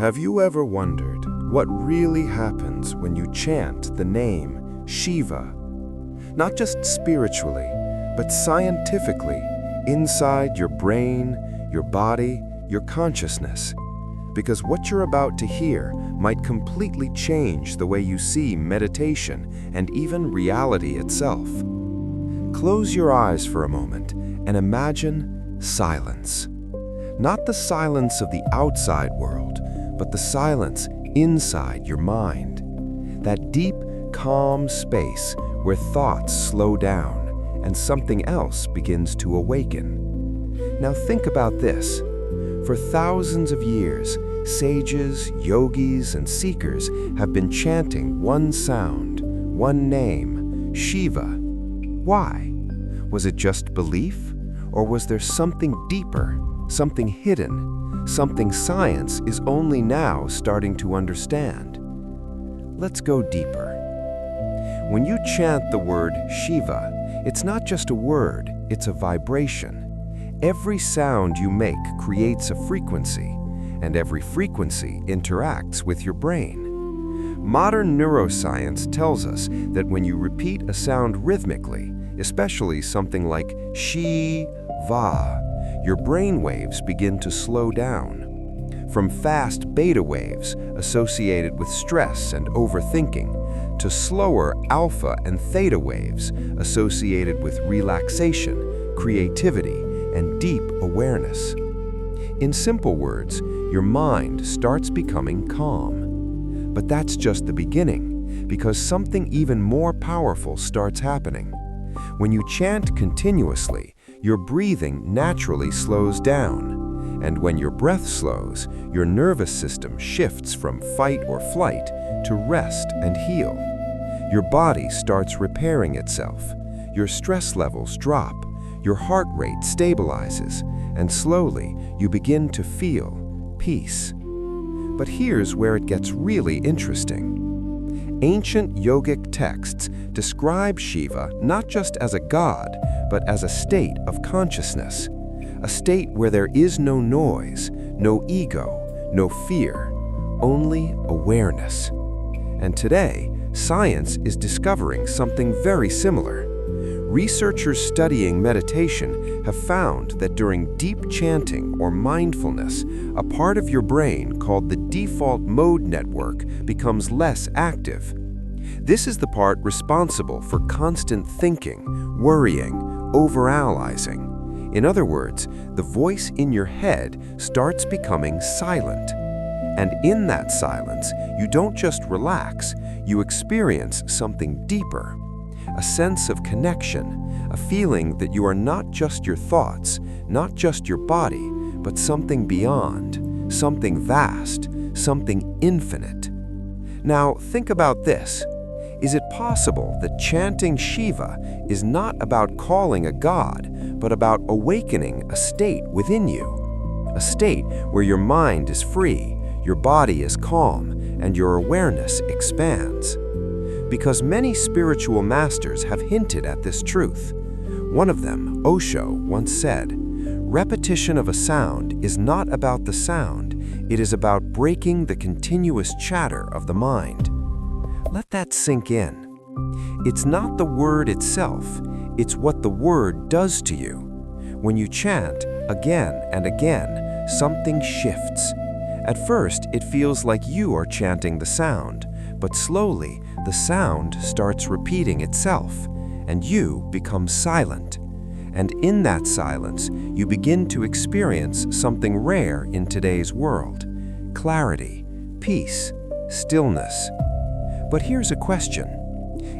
Have you ever wondered what really happens when you chant the name Shiva? Not just spiritually, but scientifically, inside your brain, your body, your consciousness. Because what you're about to hear might completely change the way you see meditation and even reality itself. Close your eyes for a moment and imagine silence. Not the silence of the outside world, but the silence inside your mind. That deep, calm space where thoughts slow down and something else begins to awaken. Now think about this. For thousands of years, sages, yogis, and seekers have been chanting one sound, one name, Shiva. Why? Was it just belief? Or was there something deeper, something hidden, something science is only now starting to understand? Let's go deeper. When you chant the word Shiva, it's not just a word, it's a vibration. Every sound you make creates a frequency, and every frequency interacts with your brain. Modern neuroscience tells us that when you repeat a sound rhythmically, especially something like Shiva, your brain waves begin to slow down. From fast beta waves associated with stress and overthinking, to slower alpha and theta waves associated with relaxation, creativity, and deep awareness. In simple words, your mind starts becoming calm. But that's just the beginning, because something even more powerful starts happening. When you chant continuously, your breathing naturally slows down. And when your breath slows, your nervous system shifts from fight or flight to rest and heal. Your body starts repairing itself. Your stress levels drop. Your heart rate stabilizes, and slowly you begin to feel peace. But here's where it gets really interesting. Ancient yogic texts describe Shiva not just as a god, but as a state of consciousness, a state where there is no noise, no ego, no fear, only awareness. And today, science is discovering something very similar. Researchers studying meditation have found that during deep chanting or mindfulness, a part of your brain called the default mode network becomes less active. This is the part responsible for constant thinking, worrying, overanalyzing. In other words, the voice in your head starts becoming silent. And in that silence, you don't just relax, you experience something deeper. A sense of connection, a feeling that you are not just your thoughts, not just your body, but something beyond, something vast, something infinite. Now, think about this. Is it possible that chanting Shiva is not about calling a god, but about awakening a state within you? A state where your mind is free, your body is calm, and your awareness expands. Because many spiritual masters have hinted at this truth. One of them, Osho, once said, "Repetition of a sound is not about the sound, it is about breaking the continuous chatter of the mind." Let that sink in. It's not the word itself, it's what the word does to you. When you chant again and again, something shifts. At first, it feels like you are chanting the sound, but slowly, the sound starts repeating itself, and you become silent. And in that silence, you begin to experience something rare in today's world: clarity, peace, stillness. But here's a question.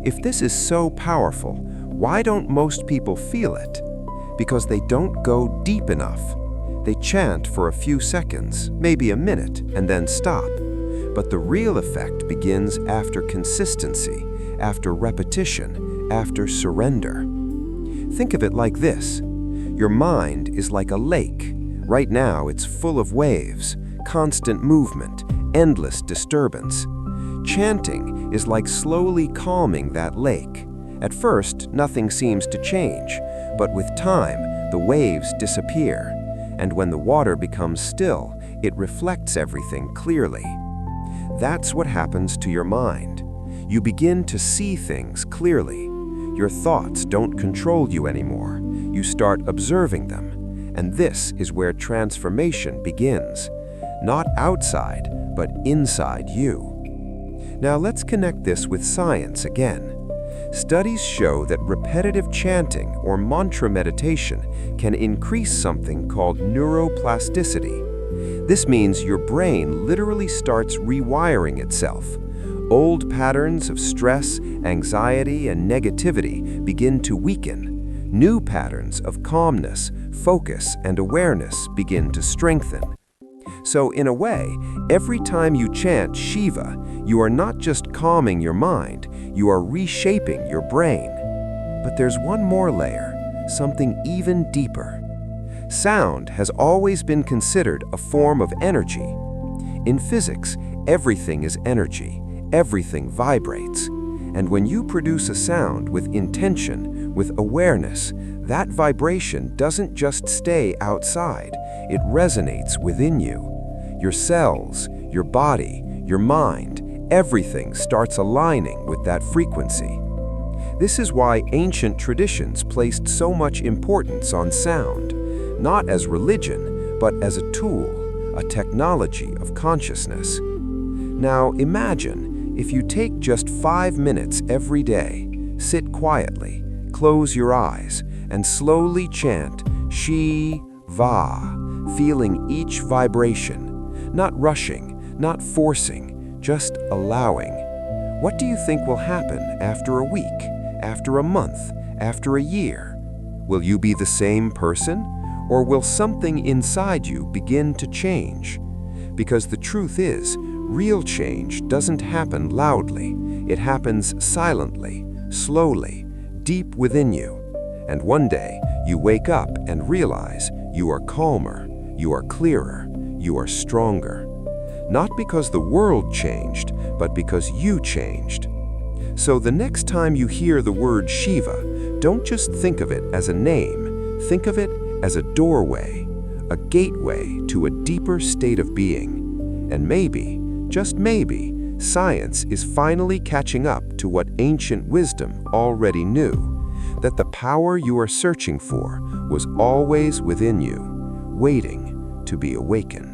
If this is so powerful, why don't most people feel it? Because they don't go deep enough. They chant for a few seconds, maybe a minute, and then stop. But the real effect begins after consistency, after repetition, after surrender. Think of it like this. Your mind is like a lake. Right now, it's full of waves, constant movement, endless disturbance. Chanting is like slowly calming that lake. At first, nothing seems to change, but with time, the waves disappear. And when the water becomes still, It reflects everything clearly. That's what happens to your mind. You begin to see things clearly. Your thoughts don't control you anymore. You start observing them. And this is where transformation begins. Not outside, but inside you. Now let's connect this with science again. Studies show that repetitive chanting or mantra meditation can increase something called neuroplasticity. This means your brain literally starts rewiring itself. Old patterns of stress, anxiety, and negativity begin to weaken. New patterns of calmness, focus, and awareness begin to strengthen. So in a way, every time you chant Shiva, you are not just calming your mind, you are reshaping your brain. But there's one more layer, something even deeper. Sound has always been considered a form of energy. In physics, everything is energy, everything vibrates. And when you produce a sound with intention, with awareness, that vibration doesn't just stay outside, it resonates within you. Your cells, your body, your mind, everything starts aligning with that frequency. This is why ancient traditions placed so much importance on sound, not as religion, but as a tool, a technology of consciousness. Now imagine if you take just 5 minutes every day, sit quietly, close your eyes, and slowly chant Shiva, feeling each vibration, not rushing, not forcing, just allowing. What do you think will happen after a week, after a month, after a year? Will you be the same person, or will something inside you begin to change? Because the truth is, real change doesn't happen loudly. It happens silently, slowly, deep within you. And one day, you wake up and realize you are calmer, you are clearer, you are stronger. Not because the world changed, but because you changed. So the next time you hear the word Shiva, don't just think of it as a name. Think of it as a doorway, a gateway to a deeper state of being. And maybe, just maybe, science is finally catching up to what ancient wisdom already knew, that the power you are searching for was always within you, waiting to be awakened.